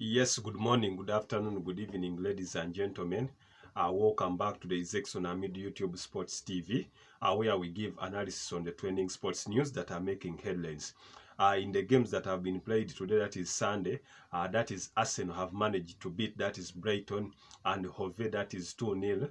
Yes, good morning, good afternoon, good evening, ladies and gentlemen. Welcome back to the Izexon Amid YouTube Sports TV, where we give analysis on the trending sports news that are making headlines. In the games that have been played today, that is Sunday, that is Arsenal have managed to beat, that is Brighton and Hove, that is 2-0.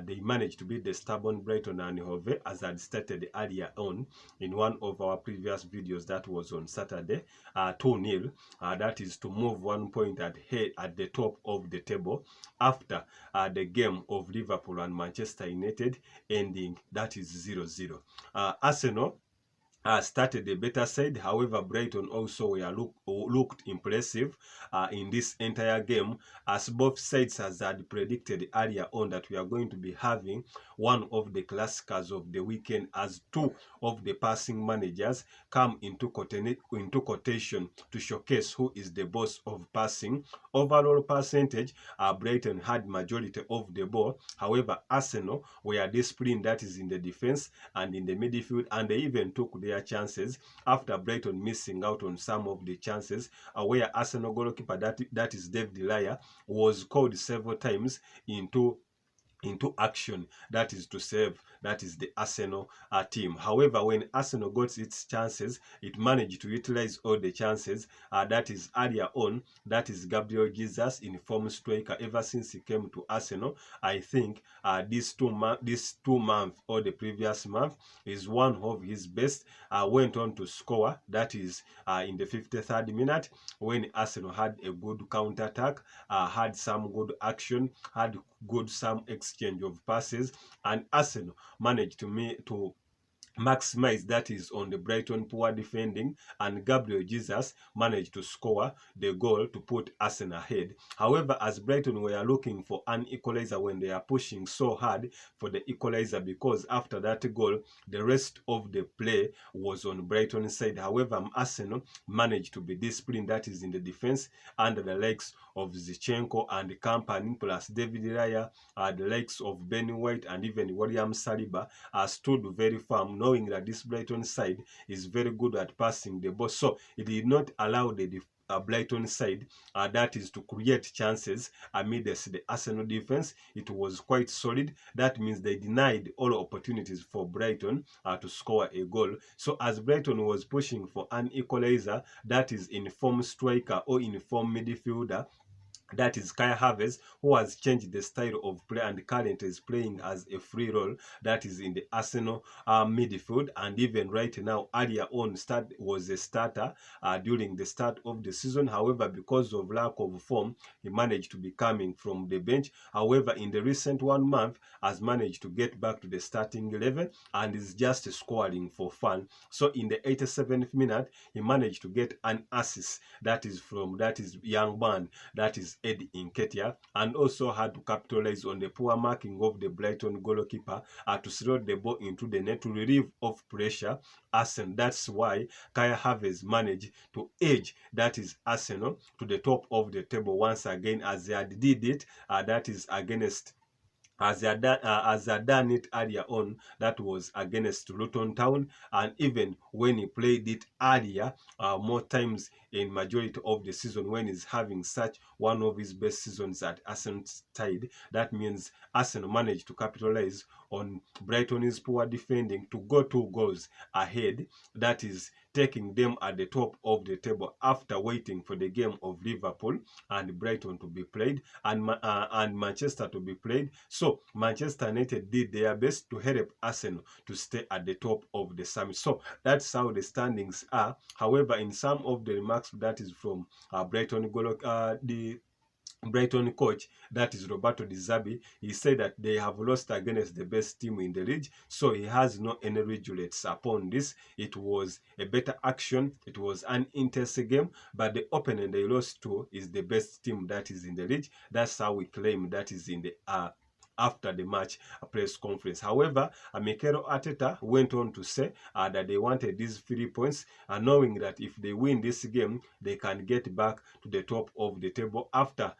They managed to beat the stubborn Brighton and Hove, as I had stated earlier on in one of our previous videos that was on Saturday, 2-0. That is to move 1 point ahead at the top of the table after the game of Liverpool and Manchester United ending, that is 0-0. Arsenal started a better side. However, Brighton also looked impressive in this entire game, as both sides had predicted earlier on that we are going to be having one of the classicals of the weekend, as two of the passing managers come into quotation to showcase who is the boss of passing. Overall percentage, Brighton had majority of the ball. However, Arsenal were disciplined, that is in the defense and in the midfield, and they even took their chances after Brighton missing out on some of the chances, where Arsenal goalkeeper, that is David Raya, was called several times into action, that is to save, that is the Arsenal team. However, when Arsenal got its chances, it managed to utilize all the chances. That is earlier on, that is Gabriel Jesus, in form striker ever since he came to Arsenal. I think this two month or the previous month is one of his best. Went on to score, that is in the 53rd minute, when Arsenal had a good counter attack, had some good action, had good some exchange of passes, and Arsenal managed to maximize, that is on the Brighton poor defending, and Gabriel Jesus managed to score the goal to put Arsenal ahead. However, as Brighton were looking for an equalizer when they are pushing so hard for the equalizer, because after that goal the rest of the play was on Brighton's side. However, Arsenal managed to be disciplined, that is in the defense, under the legs of Zinchenko and company, plus David Raya, the likes of Ben White and even William Saliba stood very firm, knowing that this Brighton side is very good at passing the ball. So it did not allow the Brighton side, that is to create chances amidst the Arsenal defense. It was quite solid. That means they denied all opportunities for Brighton to score a goal. So as Brighton was pushing for an equalizer, that is in form striker or in form midfielder, that is Havertz, who has changed the style of play and currently is playing as a free role, that is in the Arsenal midfield. And even right now, earlier on, was a starter during the start of the season. However, because of lack of form, he managed to be coming from the bench. However, in the recent 1 month, has managed to get back to the starting 11 and is just scoring for fun. So in the 87th minute, he managed to get an assist, that is young man, that is Eddie Nketiah, and also had to capitalize on the poor marking of the Brighton goalkeeper to slot the ball into the net to relieve of pressure Arsenal. That's why Kai Havertz managed to edge, that is Arsenal, to the top of the table once again, as they had did it, that is against, as they had done it earlier on, that was against Luton Town, and even when he played it earlier, more times in majority of the season, when he's having such one of his best seasons at Arsenal side. That means Arsenal managed to capitalize on Brighton's poor defending to go 2 goals ahead, that is taking them at the top of the table after waiting for the game of Liverpool and Brighton to be played, and Manchester to be played. So Manchester United did their best to help Arsenal to stay at the top of the summit. So that's how the standings are. However, in some of the remarks, that is from the Brighton coach, that is Roberto Di Zerbi, he said that they have lost against the best team in the league, so he has no any regulates upon this. It was a better action, it was an intense game, but the opponent they lost to is the best team that is in the league. That's how we claim, that is in the after the match press conference. However, Mikel Arteta went on to say that they wanted these 3 points, knowing that if they win this game, they can get back to the top of the table after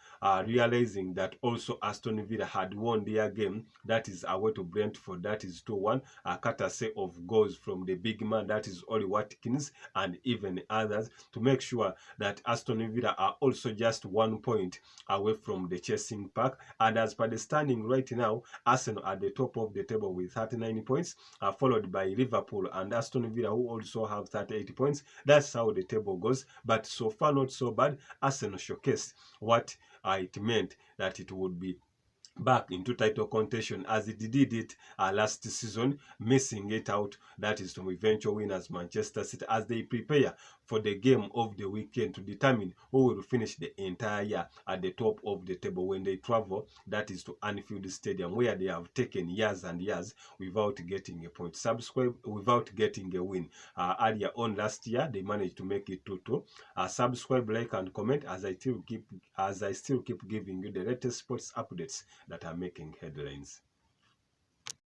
realizing that also Aston Villa had won their game, that is away to Brentford, that is 2-1, courtesy of goals from the big man, that is Oli Watkins, and even others, to make sure that Aston Villa are also just 1 point away from the chasing pack. And as per the standing right now, Arsenal at the top of the table with 39 points, followed by Liverpool and Aston Villa, who also have 38 points. That's how the table goes. But so far, not so bad. Arsenal showcased what it meant that it would be back into title contention as it did it last season, missing it out, that is to eventual winners Manchester City, as they prepare for the game of the weekend to determine who will finish the entire year at the top of the table when they travel, that is to Anfield Stadium, where they have taken years and years without getting a point, without getting a win. Earlier on last year, they managed to make it 2-2. Subscribe, like, and comment as I still keep giving you the latest sports updates that are making headlines.